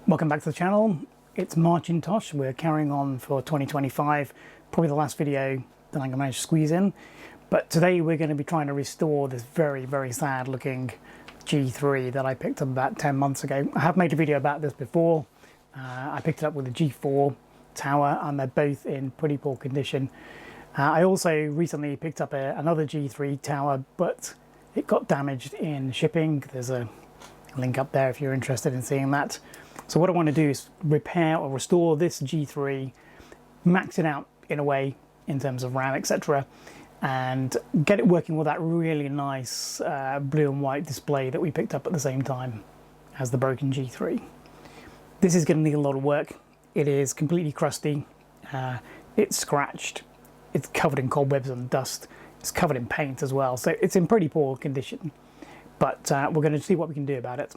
Welcome back to the channel. It's Marcintosh. We're carrying on for 2025, probably the last video that I'm going to manage to squeeze in. But today we're going to be trying to restore this very, very sad looking G3 that I picked up about 10 months ago. I have made a video about this before. I picked it up with a G4 tower and they're both in pretty poor condition. I also recently picked up another G3 tower, but it got damaged in shipping. There's a link up there if you're interested in seeing that. So what I want to do is repair or restore this G3, max it out in a way in terms of RAM, etc., and get it working with that really nice blue and white display that we picked up at the same time as the broken G3. This is going to need a lot of work. It is completely crusty, it's scratched, it's covered in cobwebs and dust, it's covered in paint as well, so it's in pretty poor condition, but we're going to see what we can do about it.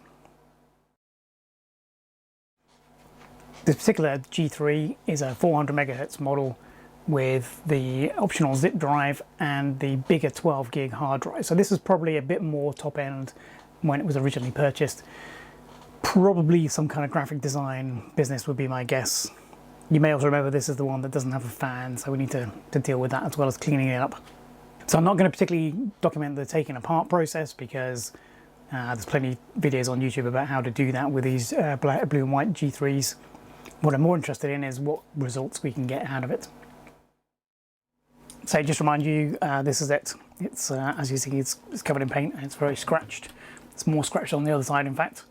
This particular G3 is a 400 megahertz model with the optional zip drive and the bigger 12 gig hard drive. So this is probably a bit more top end when it was originally purchased. Probably some kind of graphic design business would be my guess. You may also remember this is the one that doesn't have a fan, so we need to deal with that as well as cleaning it up. So I'm not going to particularly document the taking apart process because there's plenty of videos on YouTube about how to do that with these blue and white G3s. What I'm more interested in is what results we can get out of it. So just to remind you, this is it. It's as you see, it's covered in paint and it's very scratched. It's more scratched on the other side, in fact.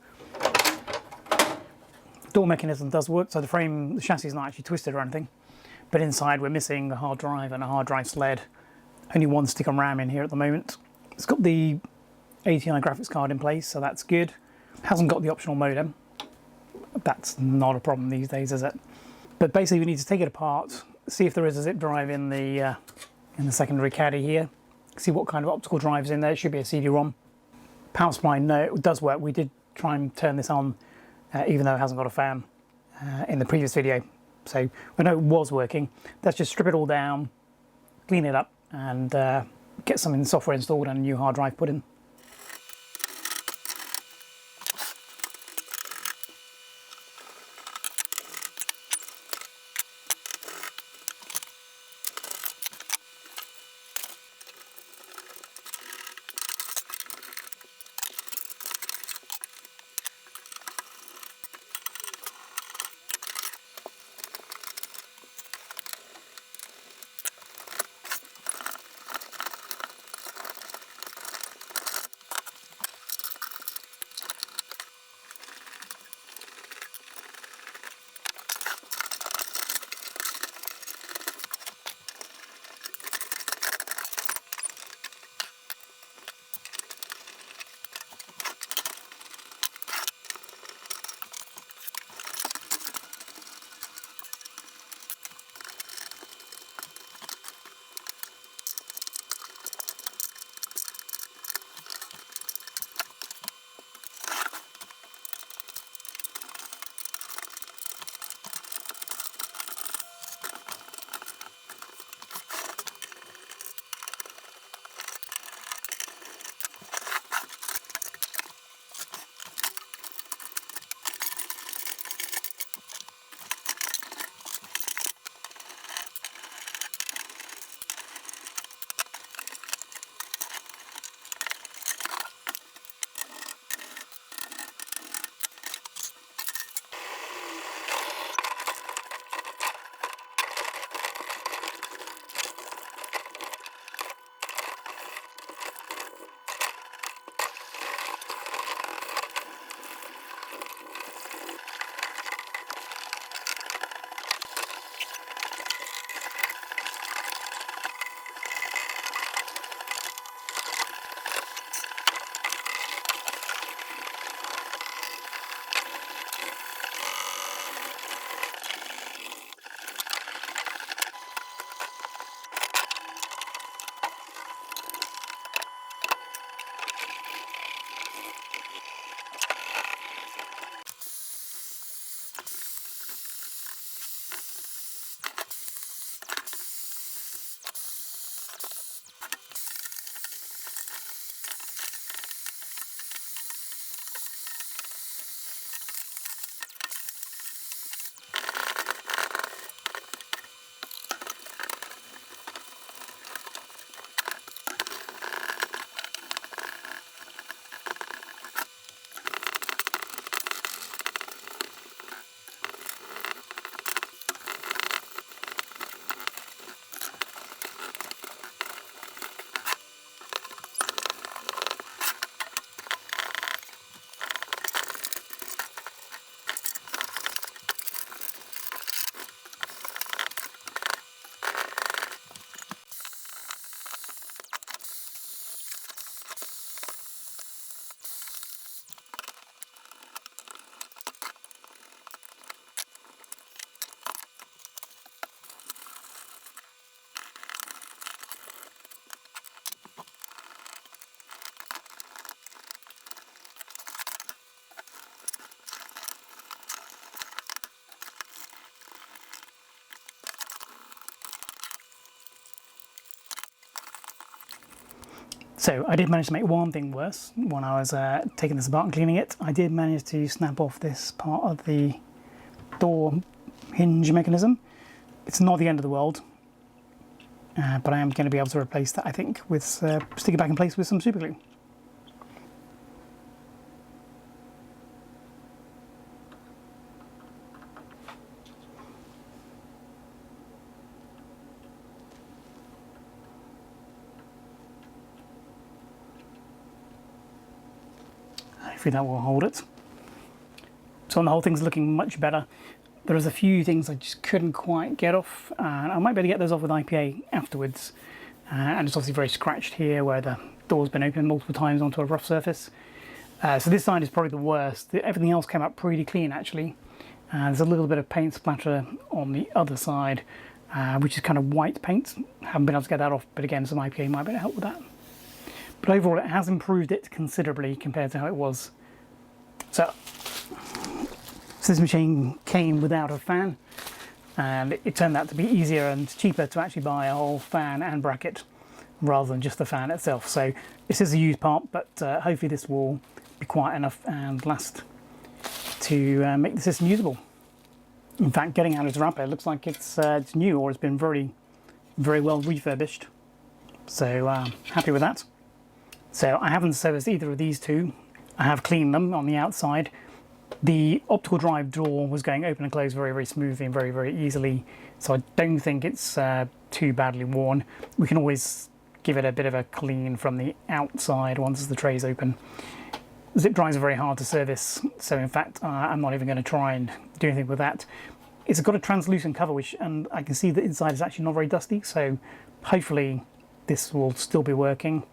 Door mechanism does work, so the chassis is not actually twisted or anything. But inside we're missing a hard drive and a hard drive sled. Only one stick on RAM in here at the moment. It's got the ATI graphics card in place, so that's good. Hasn't got the optional modem. That's not a problem these days, is it? But basically we need to take it apart, see if there is a zip drive in the secondary caddy here, see what kind of optical drive is in there. It should be a CD-ROM. Power supply, no, it does work. We did try and turn this on, even though it hasn't got a fan in the previous video. So we know it was working. Let's just strip it all down, clean it up, and get some software installed and a new hard drive put in. So I did manage to make one thing worse when I was taking this apart and cleaning it. I did manage to snap off this part of the door hinge mechanism. It's not the end of the world, but I am going to be able to replace that, I think, with stick it back in place with some super glue. Hopefully that will hold it. So the whole thing's looking much better. There's a few things I just couldn't quite get off, and I might be able to get those off with IPA afterwards. And it's obviously very scratched here where the door's been opened multiple times onto a rough surface. So this side is probably the worst. Everything else came out pretty clean actually. There's a little bit of paint splatter on the other side, which is kind of white paint. Haven't been able to get that off, but again, some IPA might be able to help with that. But overall, it has improved it considerably compared to how it was. So this machine came without a fan, and it turned out to be easier and cheaper to actually buy a whole fan and bracket rather than just the fan itself. So this is a used part, but hopefully this will be quiet enough and last to make the system usable. In fact, getting out of its wrapper, it looks like it's new, or it's been very, very well refurbished. So happy with that. So I haven't serviced either of these two. I have cleaned them on the outside. The optical drive door was going open and close very, very smoothly and very, very easily. So I don't think it's too badly worn. We can always give it a bit of a clean from the outside once the tray's open. Zip drives are very hard to service, so in fact I'm not even going to try and do anything with that. It's got a translucent cover, and I can see the inside is actually not very dusty, so hopefully this will still be working.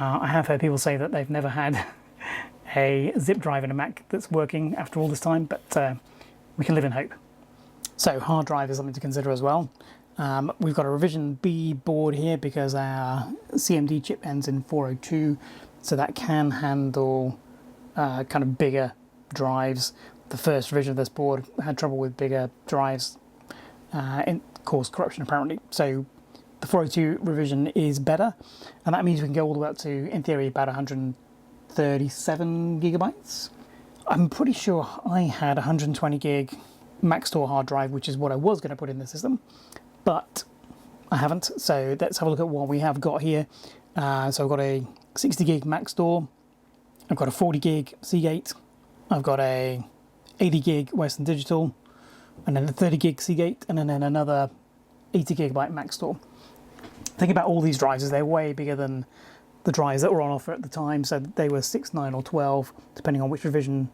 I have heard people say that they've never had a zip drive in a Mac that's working after all this time, but we can live in hope. So hard drive is something to consider as well. We've got a revision B board here because our CMD chip ends in 402, so that can handle kind of bigger drives. The first version of this board had trouble with bigger drives and caused corruption apparently. So the 402 revision is better, and that means we can go all the way up to, in theory, about 137 gigabytes. I'm pretty sure I had 120 gig Mac Store hard drive, which is what I was going to put in the system, but I haven't. So let's have a look at what we have got here. So I've got a 60 gig Mac Store, I've got a 40 gig Seagate, I've got a 80 gig Western Digital, and then a 30 gig Seagate, and then another 80 gigabyte Mac Store. The thing about all these drives is they're way bigger than the drives that were on offer at the time, so they were 6, 9 or 12, depending on which revision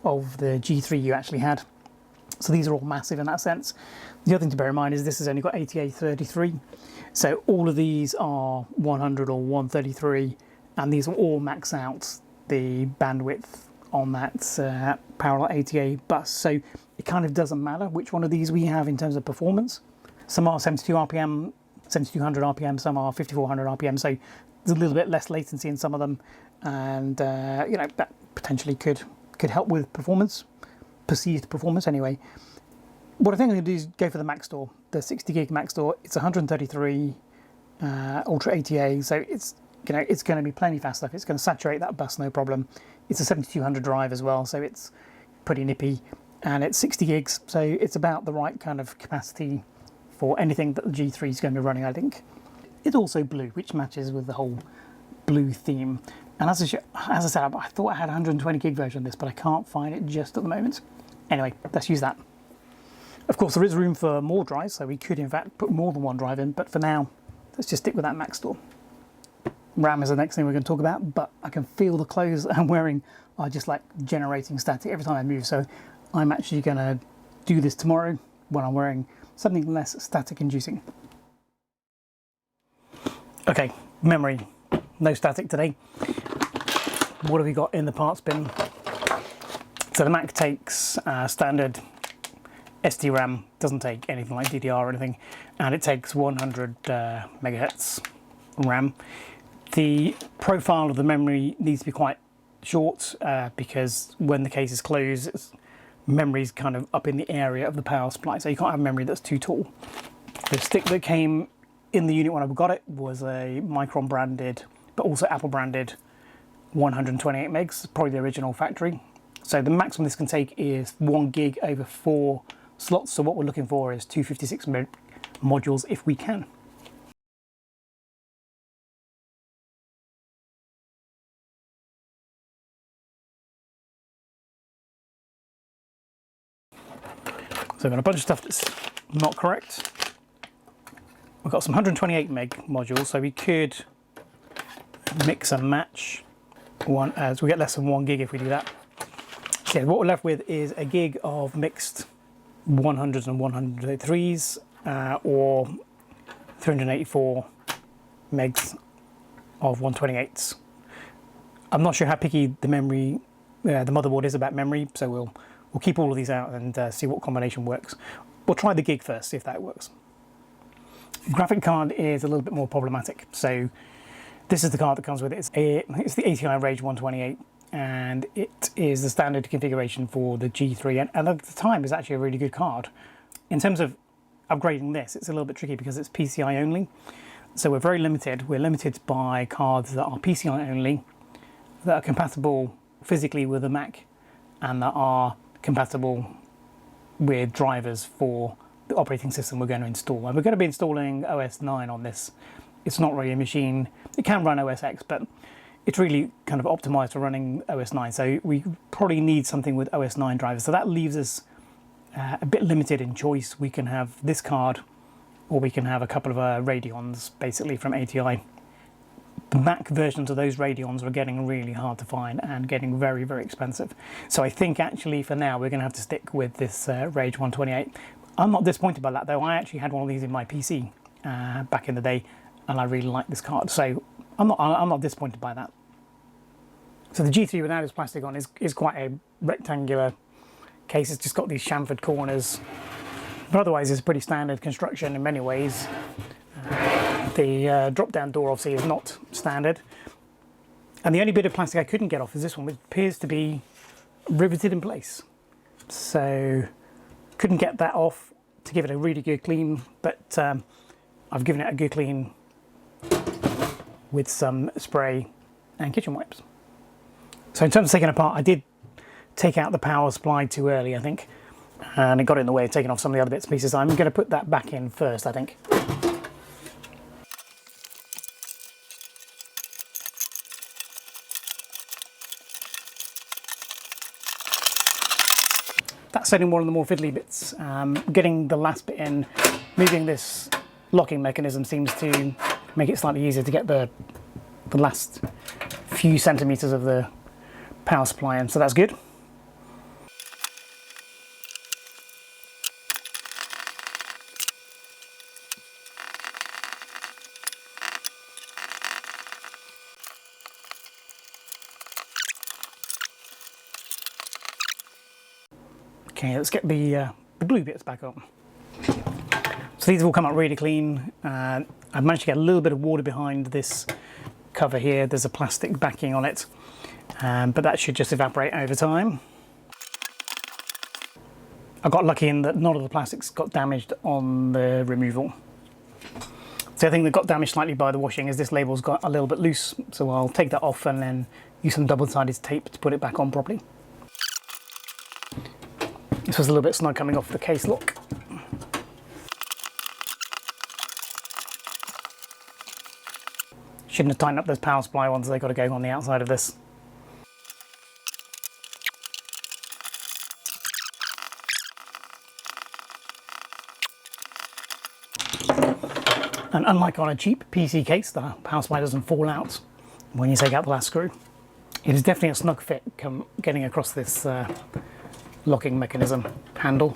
of the G3 you actually had. So these are all massive in that sense. The other thing to bear in mind is this has only got ATA33, so all of these are 100 or 133, and these will all max out the bandwidth on that parallel ATA bus. So it kind of doesn't matter which one of these we have in terms of performance. Some are 72 RPM, 7200 RPM, some are 5400 RPM, so there's a little bit less latency in some of them, and you know, that potentially could help with performance, perceived performance anyway. What I think I'm going to do is go for the Mac Store, the 60 gig Mac Store. It's 133 Ultra ATA, so it's going to be plenty fast enough. It's going to saturate that bus no problem. It's a 7200 drive as well, so it's pretty nippy, and it's 60 gigs, so it's about the right kind of capacity for anything that the G3 is going to be running, I think. It's also blue, which matches with the whole blue theme. And as I said, I thought I had a 120 gig version of this, but I can't find it just at the moment. Anyway, let's use that. Of course, there is room for more drives, so we could in fact put more than one drive in, but for now, let's just stick with that Mac Store. RAM is the next thing we're going to talk about, but I can feel the clothes I'm wearing are just like generating static every time I move, so I'm actually going to do this tomorrow when I'm wearing something less static inducing. Okay, memory, no static today. What have we got in the parts bin? So the Mac takes standard SD-RAM, doesn't take anything like DDR or anything, and it takes 100 megahertz RAM. The profile of the memory needs to be quite short because when the case is closed, memory's kind of up in the area of the power supply, so you can't have memory that's too tall. The stick that came in the unit when I got it was a Micron branded but also Apple branded 128 megs, probably the original factory. So the maximum this can take is 1 gig over 4 slots. So what we're looking for is 256 meg modules if we can. So I've got a bunch of stuff that's not correct. We've got some 128 meg modules, so we could mix and match one as we get less than 1 gig if we do that. So what we're left with is a gig of mixed 100s and 103s or 384 megs of 128s. I'm not sure how picky the memory, the motherboard is about memory, so we'll keep all of these out and see what combination works. We'll try the gig first, see if that works. Graphic card is a little bit more problematic. So this is the card that comes with it. It's the ATI Rage 128, and it is the standard configuration for the G3, and at the time is actually a really good card. In terms of upgrading this, it's a little bit tricky because it's PCI only. So we're very limited. We're limited by cards that are PCI only, that are compatible physically with a Mac, and that are compatible with drivers for the operating system we're going to install. And we're going to be installing OS 9 on this. It's not really a machine. It can run OS X, but it's really kind of optimized for running OS 9. So we probably need something with OS 9 drivers. So that leaves us a bit limited in choice. We can have this card, or we can have a couple of Radeons, basically from ATI. The Mac versions of those Radeons are getting really hard to find and getting very, very expensive. So I think actually for now we're going to have to stick with this Rage 128. I'm not disappointed by that though. I actually had one of these in my PC back in the day, and I really like this card. So I'm not disappointed by that. So the G3 without its plastic on is quite a rectangular case. It's just got these chamfered corners, but otherwise it's a pretty standard construction in many ways. The drop-down door obviously is not standard, and the only bit of plastic I couldn't get off is this one, which appears to be riveted in place. So couldn't get that off to give it a really good clean, but I've given it a good clean with some spray and kitchen wipes. So in terms of taking apart, I did take out the power supply too early, I think, and it got in the way of taking off some of the other bits and pieces. I'm going to put that back in first, I think. That's setting one of the more fiddly bits. Getting the last bit in, moving this locking mechanism seems to make it slightly easier to get the last few centimeters of the power supply in, so that's good. Okay, let's get the glue bits back on. So these have all come out really clean. I've managed to get a little bit of water behind this cover here. There's a plastic backing on it, but that should just evaporate over time. I got lucky in that none of the plastics got damaged on the removal. So I think that got damaged slightly by the washing is this label's got a little bit loose, so I'll take that off and then use some double-sided tape to put it back on properly. This was a little bit snug coming off the case lock. Shouldn't have tightened up those power supply ones, they've got to go on the outside of this. And unlike on a cheap PC case, the power supply doesn't fall out when you take out the last screw. It is definitely a snug fit getting across this locking mechanism handle.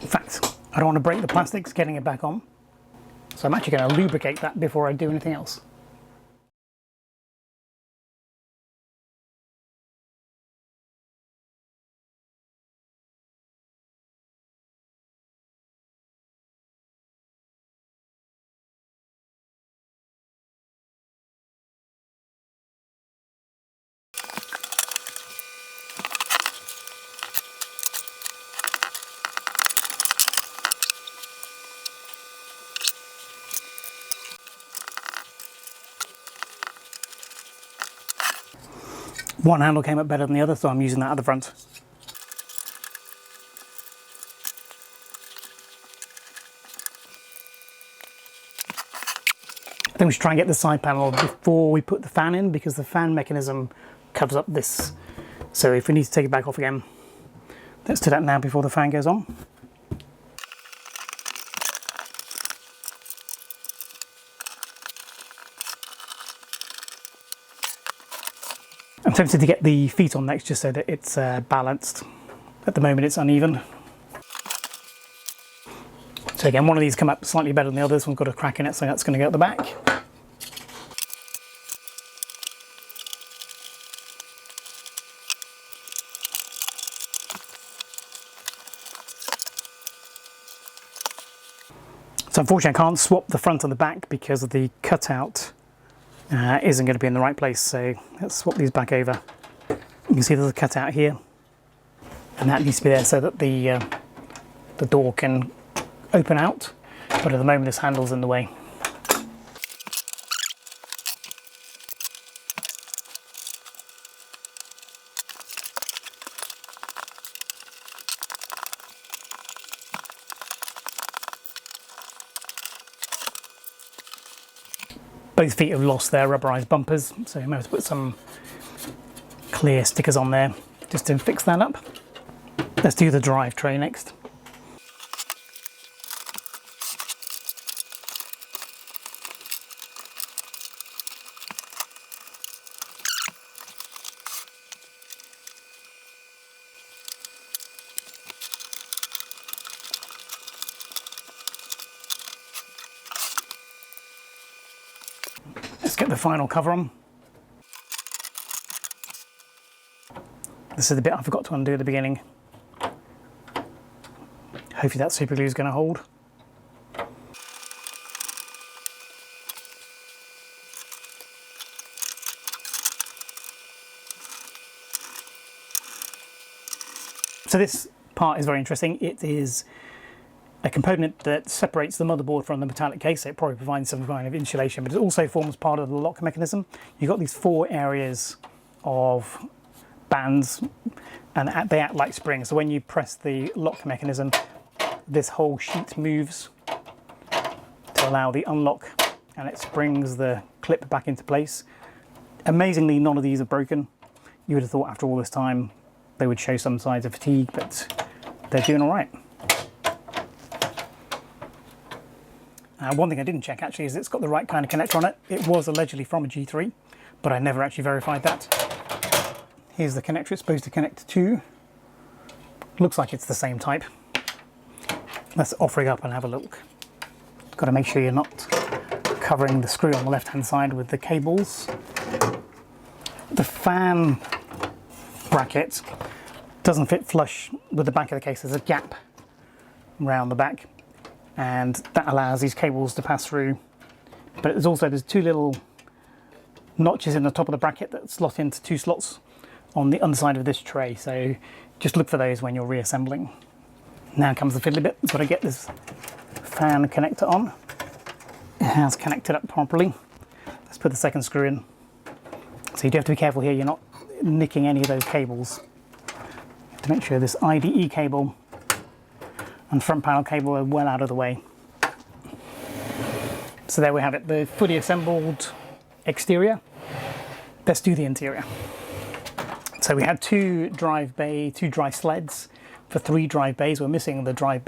In fact, I don't want to break the plastics getting it back on, so I'm actually going to lubricate that before I do anything else. One handle came up better than the other, so I'm using that at the front. I think we should try and get the side panel before we put the fan in, because the fan mechanism covers up this. So if we need to take it back off again, let's do that now before the fan goes on. I'm tempted to get the feet on next just so that it's balanced. At the moment it's uneven. So again, one of these come up slightly better than the others. One's got a crack in it, so that's going to go at the back. So unfortunately I can't swap the front and the back because of the cutout isn't going to be in the right place, so let's swap these back over. You can see there's a cutout here, and that needs to be there so that the door can open out, but at the moment this handle's in the way. Both feet have lost their rubberized bumpers, so I'm going to put some clear stickers on there just to fix that up. Let's do the drive tray next. Let's get the final cover on. This is the bit I forgot to undo at the beginning. Hopefully that super glue is going to hold. So this part is very interesting. It is a component that separates the motherboard from the metallic case, so it probably provides some kind of insulation, but it also forms part of the lock mechanism. You've got these 4 areas of bands, and they act like springs. So when you press the lock mechanism, this whole sheet moves to allow the unlock, and it springs the clip back into place. Amazingly, none of these are broken. You would have thought after all this time they would show some signs of fatigue, but they're doing all right. One thing I didn't check actually is it's got the right kind of connector on it. It was allegedly from a G3, but I never actually verified that. Here's the connector it's supposed to connect to. Looks like it's the same type. Let's off-rig up and have a look. Got to make sure you're not covering the screw on the left-hand side with the cables. The fan bracket doesn't fit flush with the back of the case. There's a gap around the back, and that allows these cables to pass through. But there's 2 little notches in the top of the bracket that slot into 2 slots on the underside of this tray, so just look for those when you're reassembling. Now comes the fiddly bit. We've got to get this fan connector on. It has connected up properly. Let's put the second screw in. So you do have to be careful here, you're not nicking any of those cables. You have to make sure this IDE cable and front panel cable are well out of the way. So there we have it, the fully assembled exterior. Let's do the interior. So we had 2 drive sleds for 3 drive bays. We're missing the drive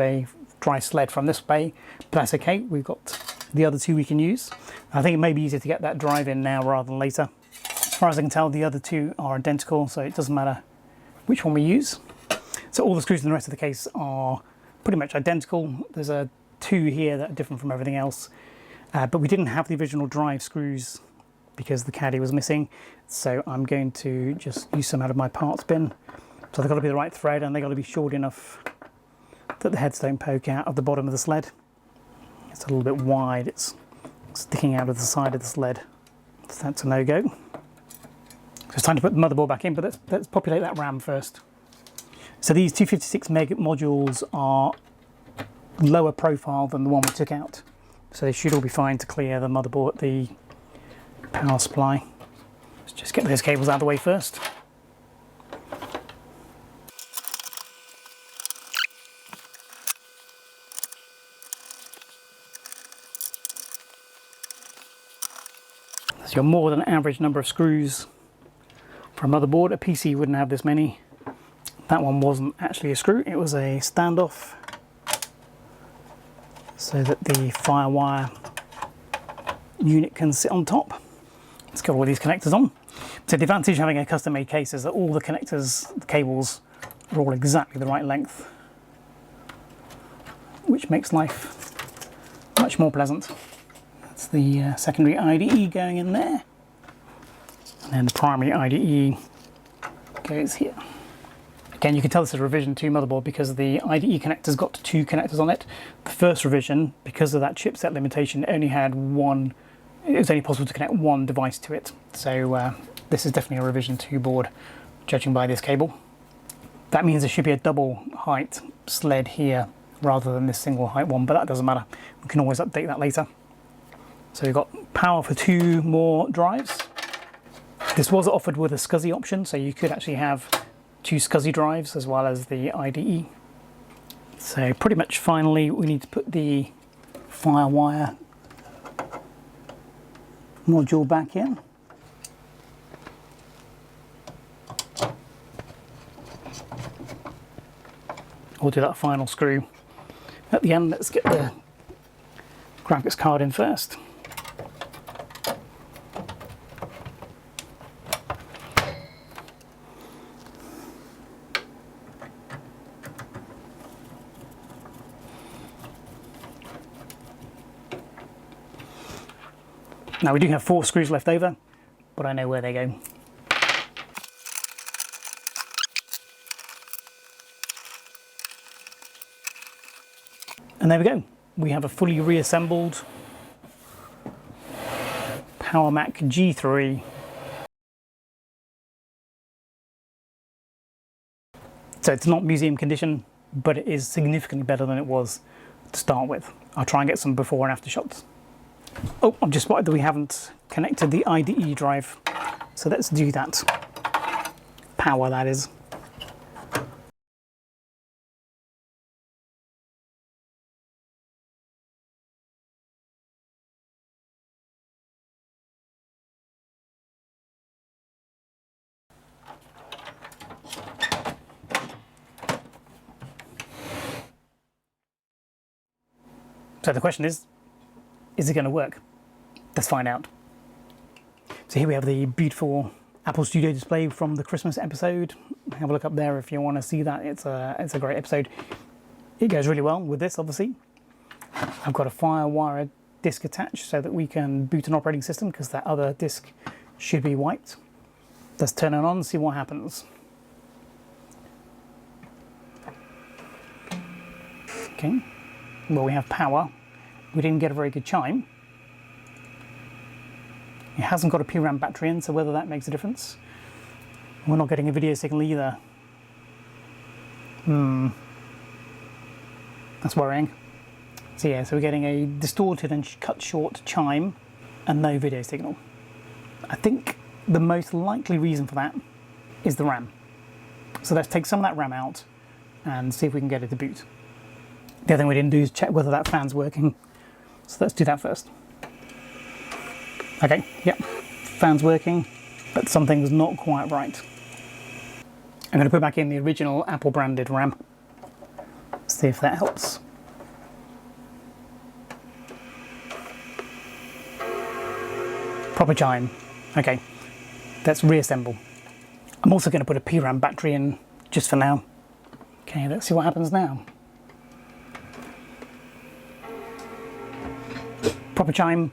sled from this bay, but that's okay. We've got the other 2 we can use. I think it may be easier to get that drive in now rather than later. As far as I can tell, the other 2 are identical, so it doesn't matter which one we use. So all the screws in the rest of the case are pretty much identical. There's 2 here that are different from everything else, but we didn't have the original drive screws because the caddy was missing, so I'm going to just use some out of my parts bin. So they've got to be the right thread, and they've got to be short enough that the heads don't poke out of the bottom of the sled. It's a little bit wide, it's sticking out of the side of the sled, so that's a no-go. So it's time to put the motherboard back in, but let's populate that RAM first. So these 256 meg modules are lower profile than the one we took out, so they should all be fine to clear the motherboard, the power supply. Let's just get those cables out of the way first. So you're more than an average number of screws for a motherboard. A PC wouldn't have this many. That one wasn't actually a screw, it was a standoff, so that the FireWire unit can sit on top. It's got all these connectors on. So the advantage of having a custom made case is that all the connectors, the cables, are all exactly the right length, which makes life much more pleasant. That's the secondary IDE going in there, and then the primary IDE goes here. Again, you can tell this is a revision 2 motherboard because the IDE connector's got 2 connectors on it. The first revision, because of that chipset limitation, only had one. It was only possible to connect one device to it. So this is definitely a revision 2 board, judging by this cable. That means there should be a double height sled here rather than this single height one, but that doesn't matter. We can always update that later. So we've got power for 2 more drives. This was offered with a SCSI option, so you could actually have 2 SCSI drives as well as the IDE. So pretty much finally we need to put the FireWire module back in. We'll do that final screw at the end. Let's get the graphics card in first. Now we do have 4 screws left over, but I know where they go. And there we go. We have a fully reassembled PowerMac G3. So it's not museum condition, but it is significantly better than it was to start with. I'll try and get some before and after shots. Oh, I've just spotted that we haven't connected the IDE drive, so let's do that. Power, that is. So the question is it going to work? Let's find out. So here we have the beautiful Apple Studio display from the Christmas episode. Have a look up there if you want to see that. It's a great episode. It goes really well with this, obviously. I've got a FireWire disk attached so that we can boot an operating system because that other disk should be wiped. Let's turn it on and see what happens. Okay. Well, we have power. We didn't get a very good chime. It hasn't got a PRAM battery in, so whether that makes a difference. We're not getting a video signal either. That's worrying. So yeah, so we're getting a distorted and cut short chime and no video signal. I think the most likely reason for that is the RAM. So let's take some of that RAM out and see if we can get it to boot. The other thing we didn't do is check whether that fan's working. So let's do that first. Okay, yep, fan's working, but something's not quite right. I'm going to put back in the original Apple branded RAM. See if that helps. Proper chime. Okay, let's reassemble. I'm also going to put a PRAM battery in just for now. Okay, let's see what happens now. Proper chime.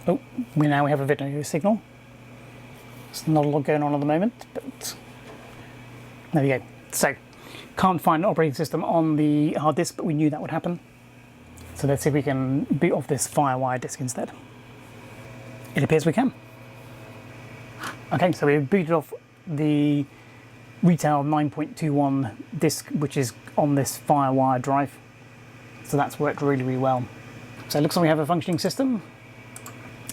Oh, we have a video signal. There's not a lot going on at the moment, but there we go. So, can't find an operating system on the hard disk, but we knew that would happen. So let's see if we can boot off this FireWire disk instead. It appears we can. Okay, so we've booted off the retail 9.21 disk, which is on this FireWire drive. So that's worked really, really well. So it looks like we have a functioning system.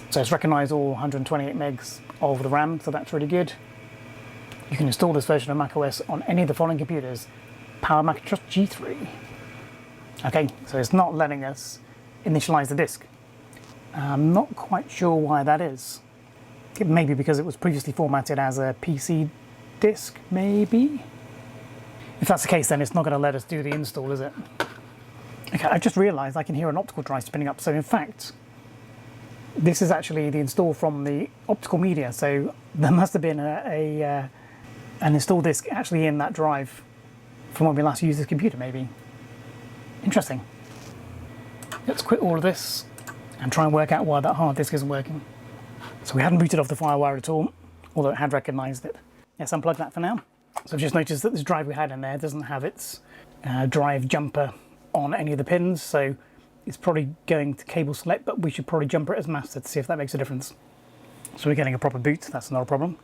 So it's recognised all 128 megs of the RAM, so that's really good. You can install this version of macOS on any of the following computers. PowerMac G3. Okay, so it's not letting us initialize the disk. I'm not quite sure why that is. It may be because it was previously formatted as a PC disk, maybe? If that's the case, then it's not going to let us do the install, is it? Okay, I just realised I can hear an optical drive spinning up, so in fact, this is actually the install from the optical media, so there must have been an install disk actually in that drive from when we last used this computer, maybe. Interesting. Let's quit all of this and try and work out why that hard disk isn't working. So we hadn't booted off the FireWire at all, although it had recognised it. Yes, unplug that for now. So I've just noticed that this drive we had in there doesn't have its drive jumper on any of the pins, so it's probably going to cable select, but we should probably jumper it as master to see if that makes a difference. So we're getting a proper boot, that's not a problem.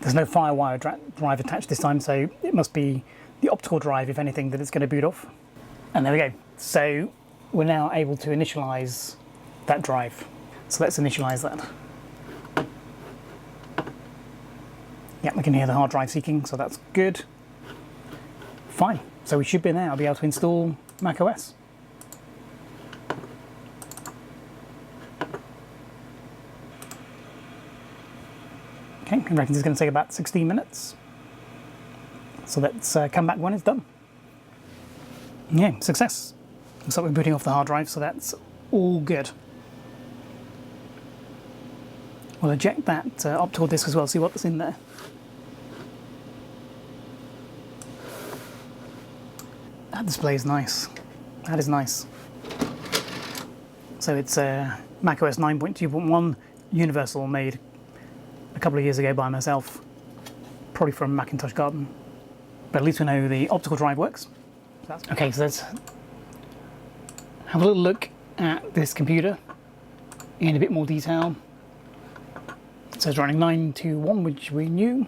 There's no FireWire drive attached this time, so it must be the optical drive, if anything, that it's going to boot off. And there we go. So we're now able to initialize that drive. So let's initialize that. Yeah, we can hear the hard drive seeking, so that's good. Fine. So we should now be able to install macOS. Okay, I reckon it's going to take about 16 minutes. So let's come back when it's done. Yeah, success. Looks like we're booting off the hard drive, so that's all good. We'll eject that optical disk as well, see what's in there. That display is nice. That is nice. So it's macOS 9.2.1 Universal, made a couple of years ago by myself, probably from Macintosh Garden. But at least we know the optical drive works. Okay, so let's have a little look at this computer in a bit more detail. It says running 921, which we knew.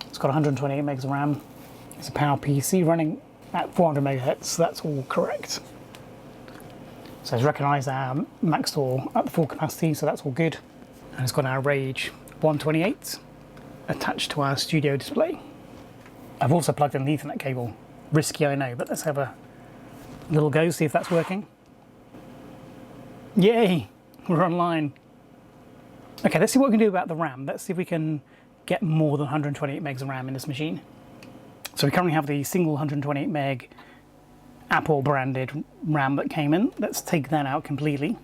It's got 128 megs of RAM. It's a PowerPC running at 400 megahertz, so that's all correct. So it's recognised our Mac store at the full capacity, so that's all good. And it's got our Rage 128 attached to our studio display. I've also plugged in the Ethernet cable. Risky, I know, but let's have a little go, see if that's working. Yay! We're online. Okay, let's see what we can do about the RAM. Let's see if we can get more than 128 megs of RAM in this machine. So we currently have the single 128 meg Apple branded RAM that came in. Let's take that out completely.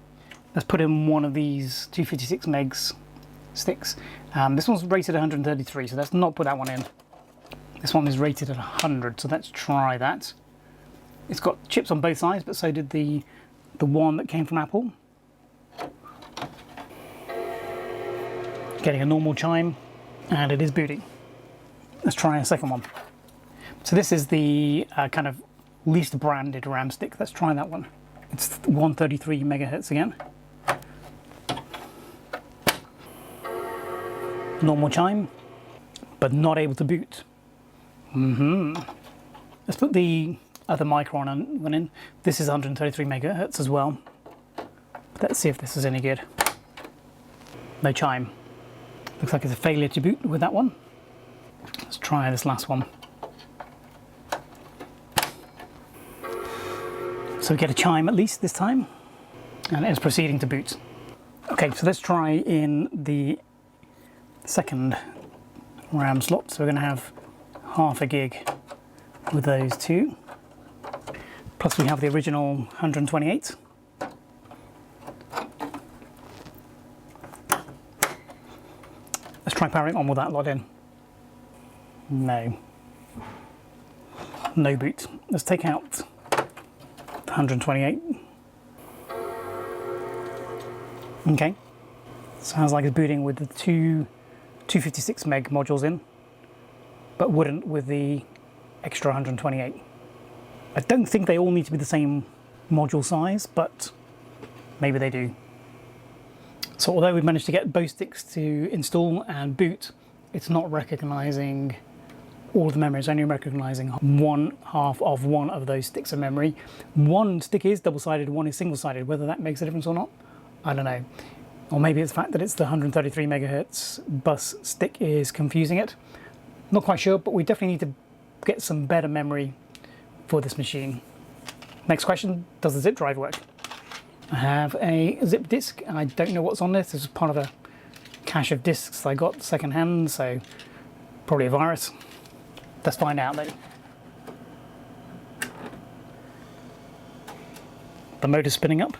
Let's put in one of these 256 megs sticks. This one's rated 133, so let's not put that one in. This one is rated at 100, so let's try that. It's got chips on both sides, but so did the one that came from Apple. Getting a normal chime, and it is booting. Let's try a second one. So this is the kind of least branded RAM stick. Let's try that one. It's 133 megahertz again. Normal chime, but not able to boot. Let's put the other Micron one in. This is 133 megahertz as well. Let's see if this is any good. No chime. Looks like it's a failure to boot with that one. Let's try this last one. So we get a chime at least this time, and it is proceeding to boot. Okay, so let's try in the second RAM slot. So we're going to have half a gig with those two. Plus we have the original 128. Let's try powering on with that lot in. No. No boot. Let's take out the 128. Okay. Sounds like it's booting with the two 256 meg modules in, but wouldn't with the extra 128. I don't think they all need to be the same module size, but maybe they do. So although we've managed to get both sticks to install and boot, it's not recognising all of the memory. It's only recognising one half of one of those sticks of memory. One stick is double-sided, one is single-sided. Whether that makes a difference or not, I don't know. Or maybe it's the fact that it's the 133 megahertz bus stick is confusing it. Not quite sure, but we definitely need to get some better memory for this machine. Next question, does the zip drive work? I have a zip disk. I don't know what's on this. This is part of a cache of disks I got second hand, so probably a virus. Let's find out though. The motor's spinning up.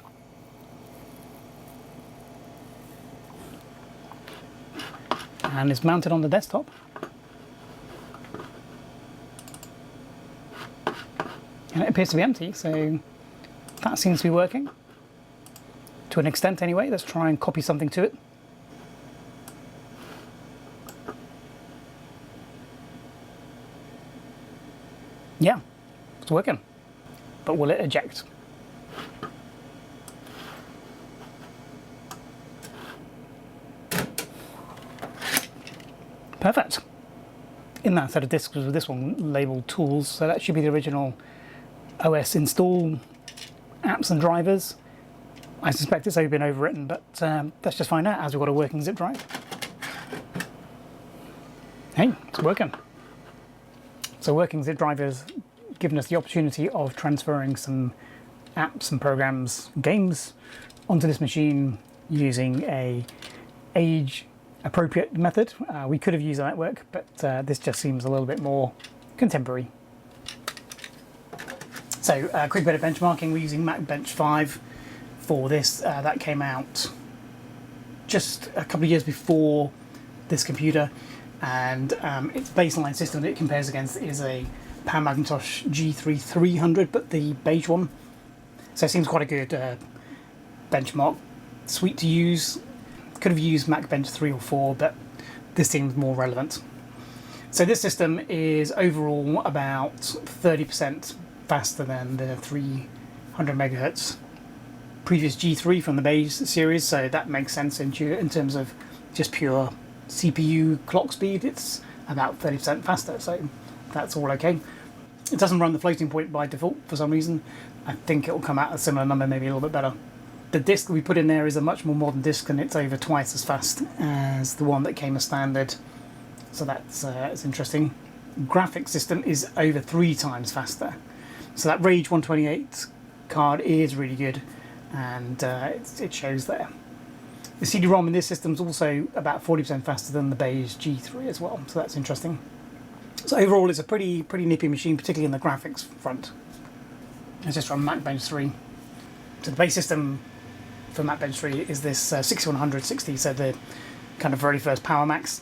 And it's mounted on the desktop. And it appears to be empty, so that seems to be working. To an extent anyway. Let's try and copy something to it. Yeah, it's working. But will it eject? Perfect. In that set of disks was this one labeled tools, so that should be the original OS install apps and drivers. I suspect it's been overwritten, but let's just find out as we've got a working zip drive. Hey, it's working. So working zip drive has given us the opportunity of transferring some apps and programs, games, onto this machine using a age-appropriate method. We could have used a network, but this just seems a little bit more contemporary. So a quick bit of benchmarking. We're using MacBench 5 for this. That came out just a couple of years before this computer, and its baseline system that it compares against is a PowerMac G3 300, but the beige one. So it seems quite a good benchmark suite to use. Could have used MacBench 3 or 4, but this seems more relevant. So this system is overall about 30% faster than the 300 megahertz previous G3 from the beige series, so that makes sense in terms of just pure CPU clock speed. It's about 30% faster, so that's all okay. It doesn't run the floating point by default for some reason. I think it will come out a similar number, maybe a little bit better. The disk we put in there is a much more modern disk, and it's over twice as fast as the one that came as standard, so that's it's interesting. Graphics system is over 3 times faster, so that Rage 128 card is really good, and it shows there. The CD-ROM in this system is also about 40% faster than the beige G3 as well, so that's interesting. So overall it's a pretty nippy machine, particularly in the graphics front. It's just from MacBench 3. So the base system for MacBench 3 is this 6160, so the kind of very first PowerMacs.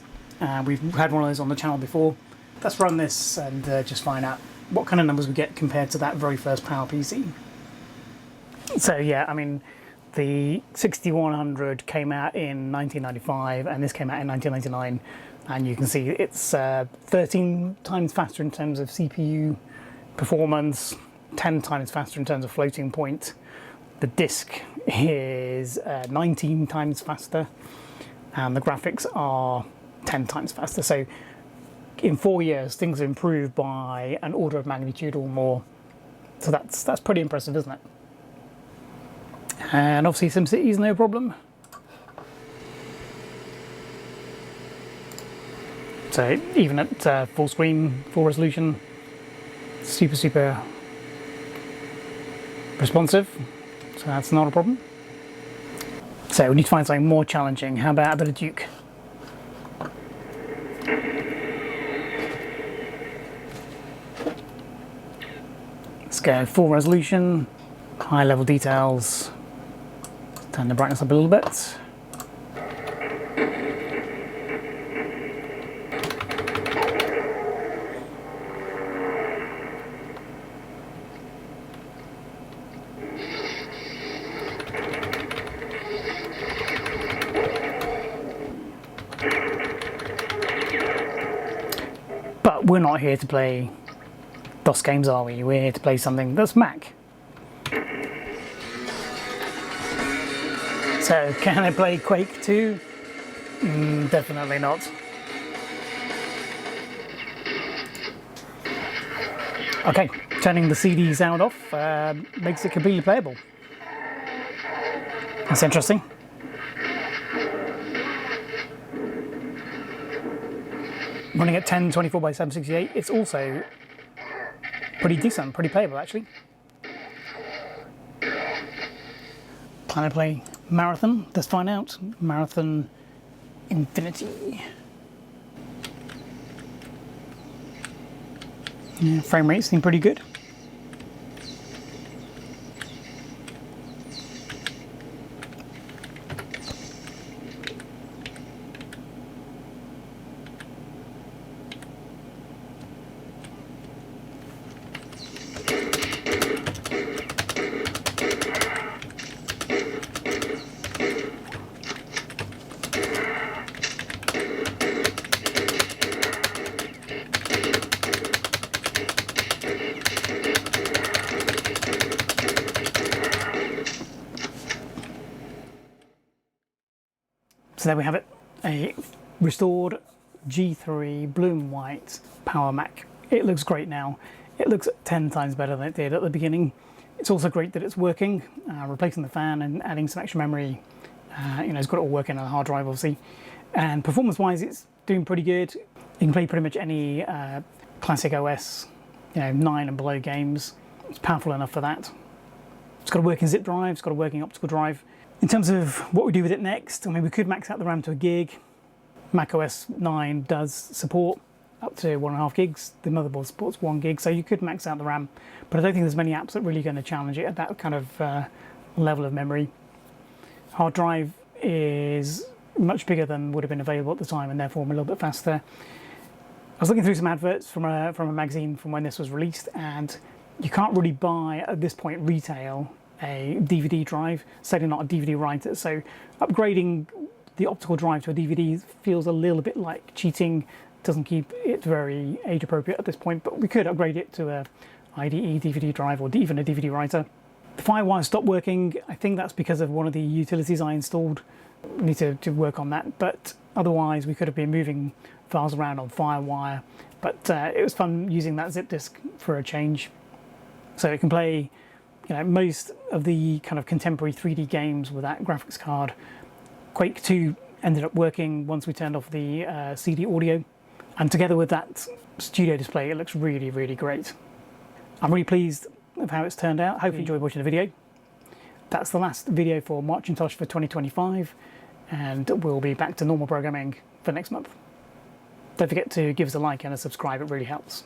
We've had one of those on the channel before. Let's run this and just find out what kind of numbers we get compared to that very first PowerPC. So yeah, I mean, the 6100 came out in 1995 and this came out in 1999, and you can see it's 13 times faster in terms of CPU performance, 10 times faster in terms of floating point. The disk is 19 times faster, and the graphics are 10 times faster. So in 4 years, things have improved by an order of magnitude or more. So that's pretty impressive, isn't it? And obviously SimCity is no problem. So even at full screen, full resolution, super responsive. So that's not a problem. So we need to find something more challenging. How about a bit of Duke? Let's go full resolution, high level details. Turn the brightness up a little bit. But we're not here to play DOS games, are we? We're here to play something that's Mac. So, can I play Quake II? Definitely not. Okay, turning the CD sound off makes it completely playable. That's interesting. Running at 1024 by 768, it's also pretty decent, pretty playable actually. Plan to play Marathon. Let's find out. Marathon Infinity. Yeah, frame rates seem pretty good. So there we have it, a restored G3 blue and white PowerMac. It looks great now. It looks 10 times better than it did at the beginning. It's also great that it's working, replacing the fan and adding some extra memory. You know, it's got it all working on a hard drive, obviously. And performance-wise, it's doing pretty good. You can play pretty much any classic OS, you know, 9 and below games. It's powerful enough for that. It's got a working zip drive, it's got a working optical drive. In terms of what we do with it next, I mean, we could max out the RAM to a gig. macOS 9 does support up to 1.5 gigs. The motherboard supports 1 gig, so you could max out the RAM. But I don't think there's many apps that are really going to challenge it at that kind of level of memory. Hard drive is much bigger than would have been available at the time, and therefore a little bit faster. I was looking through some adverts from a magazine from when this was released, and you can't really buy at this point retail a DVD drive, certainly not a DVD writer, so upgrading the optical drive to a DVD feels a little bit like cheating. Doesn't keep it very age appropriate at this point, but we could upgrade it to a IDE DVD drive or even a DVD writer. The FireWire stopped working. I think that's because of one of the utilities I installed. We need to work on that, but otherwise we could have been moving files around on FireWire, but it was fun using that zip disk for a change. So it can play, you know, most of the kind of contemporary 3D games with that graphics card. Quake II ended up working once we turned off the CD audio, and together with that studio display, it looks really, really great. I'm really pleased with how it's turned out. Hope you enjoyed watching the video. That's the last video for Macintosh for 2025, and we'll be back to normal programming for next month. Don't forget to give us a like and a subscribe, it really helps.